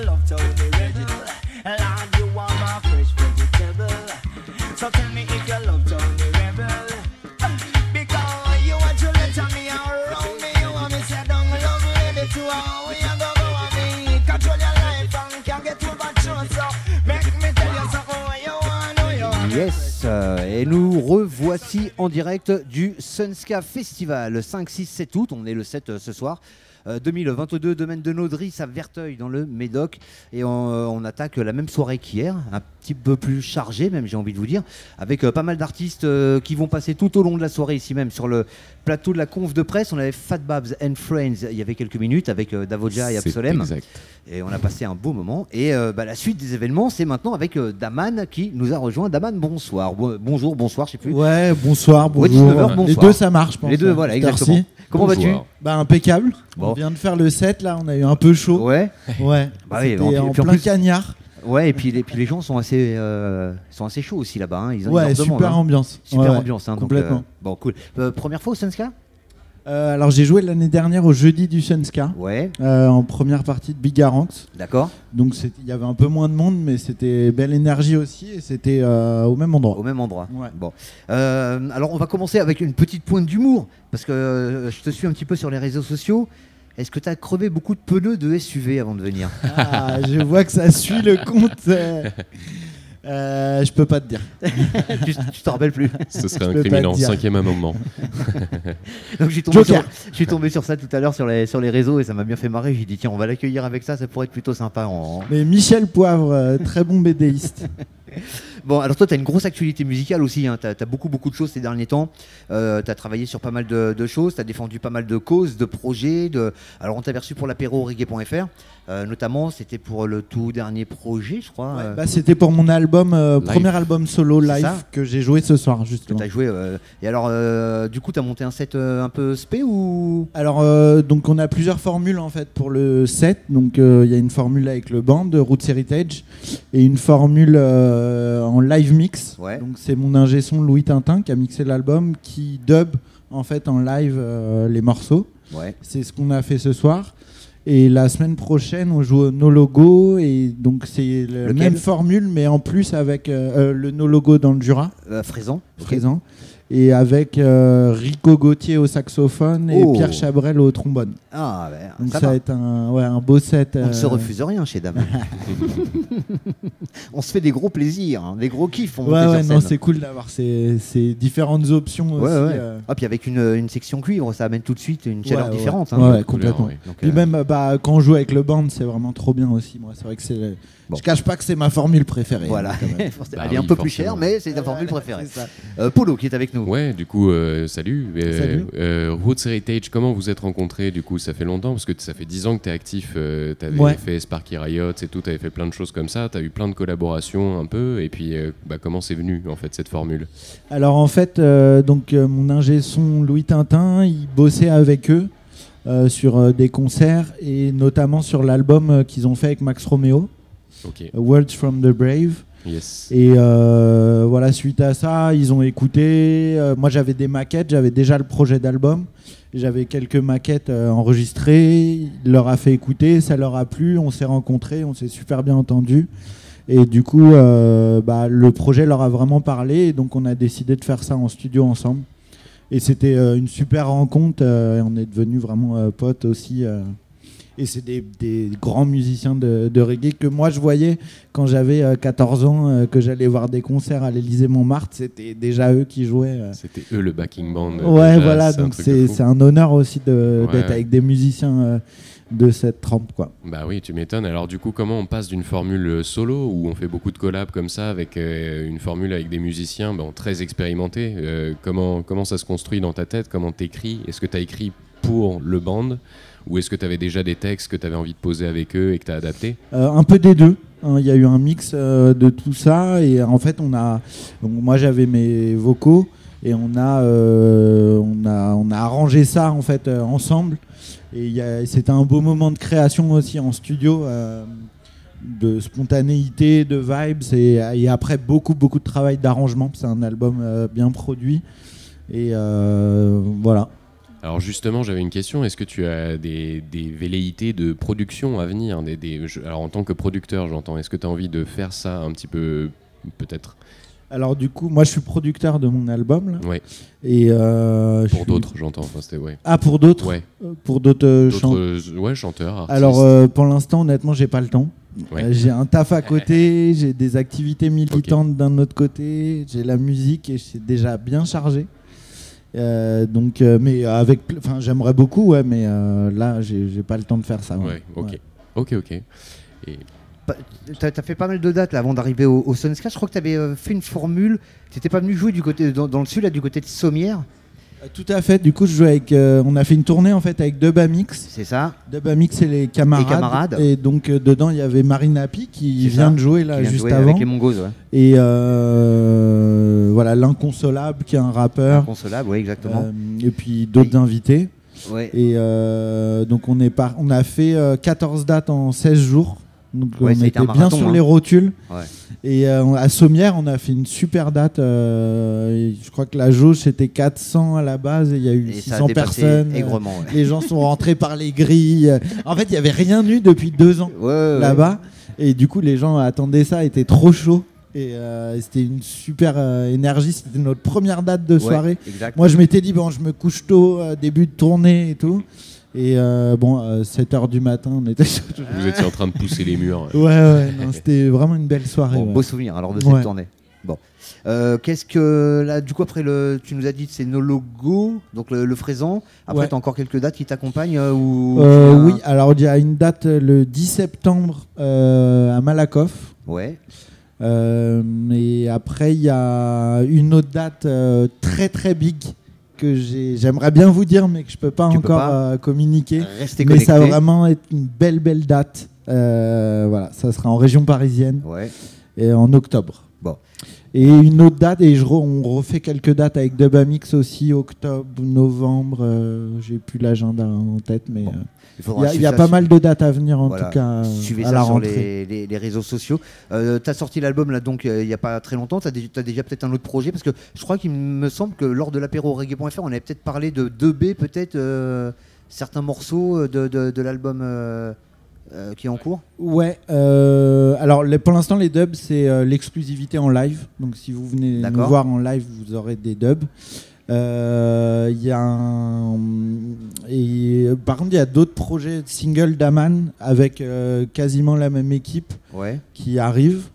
Love Tony Rebel, Lord, you are my fresh vegetable. So tell me if you love Tony Rebel, because you want to let me around me. You want me say don't love lady to how you go over me. Control your life and can't get over. So make me tell you something what you want, what you want. Yes, et nous revoici en direct du Sunska Festival, le 5, 6, 7 août, on est le 7 ce soir. 2022, domaine de Naudry à Verteuil dans le Médoc, et on attaque la même soirée qu'hier, un petit peu plus chargée même, j'ai envie de vous dire, avec pas mal d'artistes qui vont passer tout au long de la soirée ici même sur le plateau de la conf de presse. On avait Fat Babs and Friends il y avait quelques minutes avec Davoja et Absolem, et on a passé un beau moment. Et la suite des événements, c'est maintenant avec Daman qui nous a rejoint. Daman, bonsoir. Bonjour, bonsoir, je sais plus. Ouais, bonsoir, bonjour. Ouais, 19h, bonsoir. Les deux, ça marche, je pense. Les deux, voilà, exactement. Merci. Comment vas-tu? Bah, impeccable. Bon. On vient de faire le set, là, on a eu un peu chaud. Ouais. Ouais. Bah oui, c'était en plein cagnard. Ouais, et puis les gens sont assez chauds aussi là-bas. Hein. Ils ouais, leur super demandent, ambiance. Super ouais, ambiance. Hein, complètement. Donc, bon, cool. Première fois au Sunska? Alors, j'ai joué l'année dernière au jeudi du Sunska. Ouais. En première partie de Bigaranx. D'accord. Donc, il y avait un peu moins de monde, mais c'était belle énergie aussi, et c'était au même endroit. Au même endroit. Ouais. Bon. Alors, on va commencer avec une petite pointe d'humour, parce que je te suis un petit peu sur les réseaux sociaux. Est-ce que tu as crevé beaucoup de pneus de SUV avant de venir? Ah, je vois que ça suit le compte. Je peux pas te dire. Tu te rappelles plus? Ce serait incriminant, 5e amendement. Donc je suis tombé sur ça tout à l'heure sur les réseaux et ça m'a bien fait marrer. J'ai dit tiens, on va l'accueillir avec ça pourrait être plutôt sympa. Mais Michel Poivre, très bon BDiste. Bon, alors toi, tu as une grosse actualité musicale aussi, hein. Tu as beaucoup de choses ces derniers temps. Tu as travaillé sur pas mal de choses, tu as défendu pas mal de causes, de projets. Alors, on t'a reçu pour l'apéro reggae.fr, notamment, c'était pour le tout dernier projet, je crois. Ouais, c'était pour mon album, premier album solo live que j'ai joué ce soir, justement. Tu as joué. Et alors, du coup, tu as monté un set un peu spé ou... Alors, donc, on a plusieurs formules en fait pour le set. Donc, il y a une formule avec le band de Roots Heritage et une formule en live mix. Ouais. Donc c'est mon ingé son Louis Tintin qui a mixé l'album, qui dub en fait en live les morceaux. Ouais. C'est ce qu'on a fait ce soir. Et la semaine prochaine, on joue au No Logo, et donc c'est la même formule, mais en plus avec le No Logo dans le Jura. Fraisan. Fraisan. Et avec Rico Gauthier au saxophone et Pierre Chabrel au trombone. Ah, ben, donc ça va être un beau set. On ne se refuse rien chez Dame. On se fait des gros plaisirs, hein, des gros kiffs. Non, c'est cool d'avoir ces différentes options aussi. Ah, puis avec une section cuivre, ça amène tout de suite une chaleur différente. Hein. Ouais, complètement. Donc, puis même quand on joue avec le band, c'est vraiment trop bien aussi. Moi, c'est vrai que c'est. Bon. Je cache pas que c'est ma formule préférée. Voilà. Hein, elle est un peu plus chère, mais c'est ta formule préférée. Polo qui est avec nous. Ouais, du coup, salut. Salut. Roots Heritage, comment vous êtes rencontrés? Du coup, ça fait longtemps, parce que ça fait 10 ans que tu es actif. Tu avais fait Sparky Riot et tout, tu avais fait plein de choses comme ça. Tu as eu plein de collaborations un peu. Et puis, comment c'est venu, en fait, cette formule? Alors, en fait, mon ingé son Louis Tintin, il bossait avec eux sur des concerts et notamment sur l'album qu'ils ont fait avec Max Romeo. Okay. Words from the Brave. Yes. Et voilà, suite à ça, ils ont écouté. Moi, j'avais des maquettes, j'avais déjà le projet d'album. J'avais quelques maquettes enregistrées. Il leur a fait écouter, ça leur a plu. On s'est rencontrés, on s'est super bien entendus. Et du coup, le projet leur a vraiment parlé. Et donc, on a décidé de faire ça en studio ensemble. Et c'était une super rencontre. On est devenus vraiment potes aussi. Et c'est des grands musiciens de reggae que moi je voyais quand j'avais 14 ans, que j'allais voir des concerts à l'Élysée-Montmartre. C'était déjà eux qui jouaient. C'était eux le backing band. Ouais, voilà, donc c'est un honneur aussi d'être avec des musiciens de cette trempe, quoi. Bah oui, tu m'étonnes. Alors du coup, comment on passe d'une formule solo où on fait beaucoup de collabs comme ça avec une formule avec des musiciens très expérimentés, comment ça se construit dans ta tête? Comment t'écris? Est-ce que t'as écrit pour le band? Ou est-ce que tu avais déjà des textes que tu avais envie de poser avec eux et que tu as adapté? Un peu des deux. Il y a eu un mix de tout ça. Et en fait, moi j'avais mes vocaux et on a arrangé ça en fait, ensemble. Et c'était un beau moment de création aussi en studio, de spontanéité, de vibes. Et après, beaucoup de travail d'arrangement. C'est un album bien produit. Et voilà. Alors justement, j'avais une question. Est-ce que tu as des velléités de production à venir alors en tant que producteur, j'entends. Est-ce que tu as envie de faire ça un petit peu, peut-être? Alors du coup, moi je suis producteur de mon album. Là, Ouais. et Pour d'autres, j'entends. Enfin, c'était, ouais. Ah, pour d'autres Ouais. Pour d'autres Ouais, chanteurs, artistes. Alors pour l'instant, honnêtement, j'ai pas le temps. Ouais. J'ai un taf à côté, j'ai des activités militantes d'un autre côté, j'ai la musique et c'est déjà bien chargé. Mais j'aimerais beaucoup, ouais, mais là, j'ai pas le temps de faire ça. Ouais, ok. Ouais. Ok. Et T'as fait pas mal de dates là, avant d'arriver au Sunska. Je crois que tu avais fait une formule. T'étais pas venu jouer du côté dans le sud, là, du côté de Sommières. Tout à fait. Du coup, je jouais avec. On a fait une tournée en fait avec Dubamix. C'est ça. Dubamix, c'est les camarades. Les camarades. Et donc dedans, il y avait Marine Happy qui C'est vient ça. de jouer là Qui vient de juste jouer avant. avec les Mongos, ouais. Et voilà, l'Inconsolable qui est un rappeur. Inconsolable, oui, exactement. Et puis d'autres invités. Ouais. Et donc on a fait 14 dates en 16 jours. Donc Ouais, on ça a été était un bien marathon, sur hein. les rotules. Ouais. Et à Sommières, on a fait une super date. Je crois que la jauge c'était 400 à la base et il y a eu Et ça a 600 dépassé personnes. aigrement, ouais. Les gens sont rentrés par les grilles. En fait, il n'y avait rien eu depuis 2 ans Ouais. là-bas. Et du coup, les gens attendaient ça, étaient trop chauds. Et c'était une super énergie. C'était notre première date de soirée. Ouais, exact. Moi, je m'étais dit, bon, je me couche tôt, début de tournée et tout. Et 7h du matin, on était... vous étiez en train de pousser les murs. Ouais, non, c'était vraiment une belle soirée. Bon, ouais. beau souvenir alors de cette tournée. Bon. Qu'est-ce que là, du coup, après tu nous as dit c'est nos logos, donc le Fraisan. Après, Ouais. tu as encore quelques dates qui t'accompagnent ou Oui, alors il y a une date le 10 septembre à Malakoff. Ouais. Et après, il y a une autre date très très big que j'aimerais bien vous dire, mais que je peux pas Tu peux encore pas. communiquer. Restez Mais connectés. ça va vraiment être une belle date. Voilà, ça sera en région parisienne Ouais. et en octobre. Bon. Et une autre date, et on refait quelques dates avec Dubamix aussi, octobre, novembre. J'ai plus l'agenda en tête, mais Bon. il y a pas mal de dates à venir en tout cas Suivez à ça la sur rentrée. les réseaux sociaux. Tu as sorti l'album là donc il n'y a pas très longtemps. Tu as déjà peut-être un autre projet parce que je crois qu'il me semble que lors de l'apéro reggae.fr on avait peut-être parlé de 2B, peut-être certains morceaux de l'album qui est en cours. Ouais, alors pour l'instant les dubs c'est l'exclusivité en live. Donc si vous venez nous D'accord. voir en live, vous aurez des dubs. Y a par contre, il y a d'autres projets de singles d'Aman avec quasiment la même équipe Ouais. qui arrivent,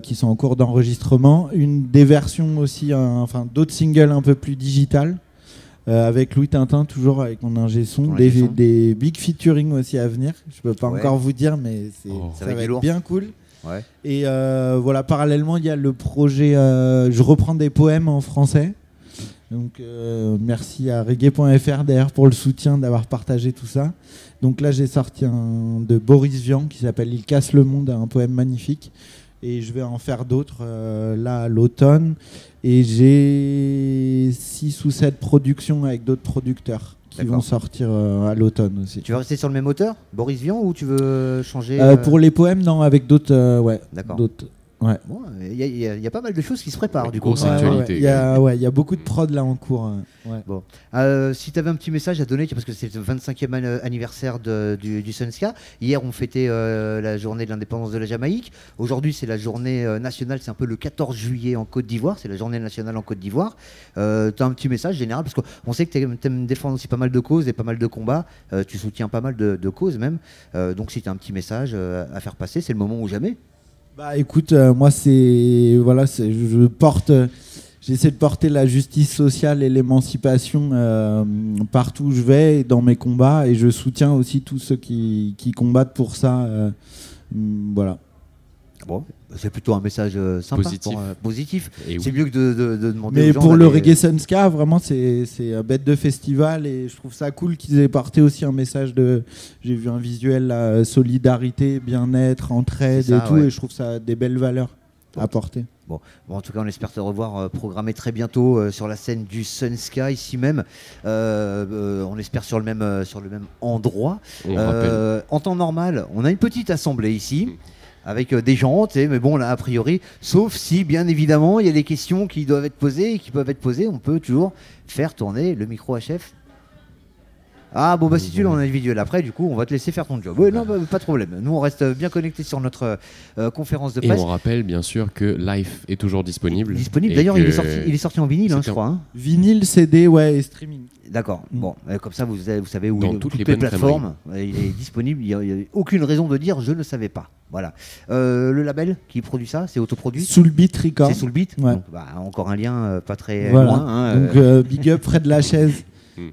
qui sont en cours d'enregistrement. Des versions aussi, d'autres singles un peu plus digitales. Avec Louis Tintin, toujours avec mon ingé son. Ton ingé son. Des big featuring aussi à venir. Je peux pas Ouais. encore vous dire, mais Ça ça va va être être lourd. bien cool. Ouais. Et voilà, parallèlement, il y a le projet je reprends des poèmes en français. Donc merci à reggae.fr d'ailleurs pour le soutien, d'avoir partagé tout ça. Donc là, j'ai sorti un de Boris Vian qui s'appelle Il casse le monde, un poème magnifique. Et je vais en faire d'autres là à l'automne. Et j'ai 6 ou 7 productions avec d'autres producteurs qui D'accord. vont sortir à l'automne aussi. Tu veux rester sur le même auteur, Boris Vian, ou tu veux changer Pour les poèmes, non, avec d'autres. Ouais, D'accord. d'autres. Ouais. Bon, il y a pas mal de choses qui se préparent Ouais, du coup. grosse Ouais, actualité. Il y a beaucoup de prod là en cours. Ouais. Bon. Si tu avais un petit message à donner, parce que c'est le 25e anniversaire du Sunska. Hier, on fêtait la journée de l'indépendance de la Jamaïque. Aujourd'hui, c'est la journée nationale, c'est un peu le 14 juillet en Côte d'Ivoire. C'est la journée nationale en Côte d'Ivoire. Tu as un petit message général, parce qu'on sait que tu aimes défendre aussi pas mal de causes et pas mal de combats. Tu soutiens pas mal de causes même. Donc, si tu as un petit message à faire passer, c'est le moment ou jamais. Bah écoute, moi j'essaie de porter la justice sociale et l'émancipation partout où je vais et dans mes combats, et je soutiens aussi tous ceux qui combattent pour ça. Voilà. Bon, c'est plutôt un message sympa, Positif. positif. Et C'est oui. mieux que de demander Mais aux gens pour le d'aller- Reggae Sunska, vraiment c'est un bête de festival, et je trouve ça cool qu'ils aient porté aussi un message de... J'ai vu un visuel là, solidarité, bien-être, entraide C'est ça, et tout, ouais. et je trouve ça des belles valeurs à porter. Bon, en tout cas, on espère te revoir programmé très bientôt sur la scène du Sunska, ici même. On espère sur le même endroit. On rappelle. En temps normal, on a une petite assemblée ici. Avec des gens, tu sais, mais bon, là, a priori, sauf si, bien évidemment, il y a des questions qui doivent être posées et qui peuvent être posées, on peut toujours faire tourner le micro à chef. Ah bon bah si tu l'as en individuel après, du coup on va te laisser faire ton job. Oui non bah, pas de problème. Nous on reste bien connectés sur notre conférence de Et presse. on rappelle bien sûr que Life est toujours disponible. Disponible. Et D'ailleurs que il est sorti en vinyle, c'est je crois. Hein. Vinyle, CD, ouais, et streaming. D'accord. Bon, comme ça vous savez où Dans il est, toutes toutes les les bonnes plateformes. Il est disponible. Il n'y a aucune raison de dire je ne savais pas. Voilà. Le label qui produit ça, c'est autoproduit. Soulbeat Records. C'est Soulbeat. Ouais. Donc, bah, encore un lien pas très Voilà. loin. Hein, Donc big up Fred Lachaise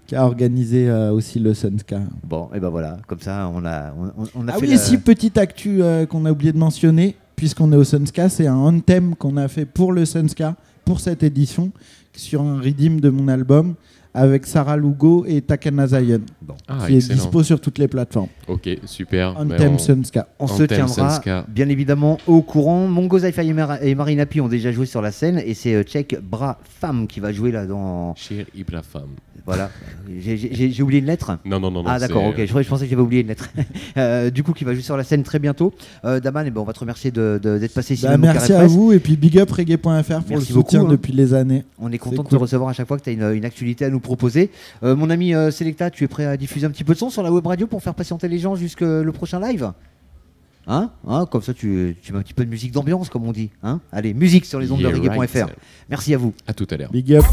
qui a organisé aussi le Sunska. Bon, et ben voilà. Comme ça on a Ah fait oui, la- et si petite actu qu'on a oublié de mentionner, puisqu'on est au Sunska, c'est un anthem qu'on a fait pour le Sunska, pour cette édition, sur un redeem de mon album, avec Sarah Lugo et Takana Zion, Ah, qui est excellent. dispo sur toutes les plateformes. Ok, super. Anthem Ben, Sunska. On se Anthem tiendra Sunska. bien évidemment au courant. Mongo Zi-Fi et Marina Pi ont déjà joué sur la scène et c'est Check Bra Femme qui va jouer là dans. Cher Ibra Femme. Voilà. J'ai oublié une lettre. Non, non, non. Ah non, d'accord, c'est- ok, je pensais que j'avais oublié une lettre. Du coup, qui va jouer sur la scène très bientôt. Daman, eh ben, on va te remercier d'être passé ici. Bah, même au merci Carré à Presse. vous et puis big up reggae.fr pour Merci le soutien beaucoup, hein. depuis les années. On est content C'est de te cool. recevoir à chaque fois que tu as une actualité à nous proposer. Mon ami Selecta, tu es prêt à diffuser un petit peu de son sur la web radio pour faire patienter les gens jusqu'au le prochain live? Hein, comme ça tu mets un petit peu de musique d'ambiance comme on dit. Hein, allez, musique sur les ondes de Yeah, reggae.fr. right. Merci à vous. À tout à l'heure. Big up.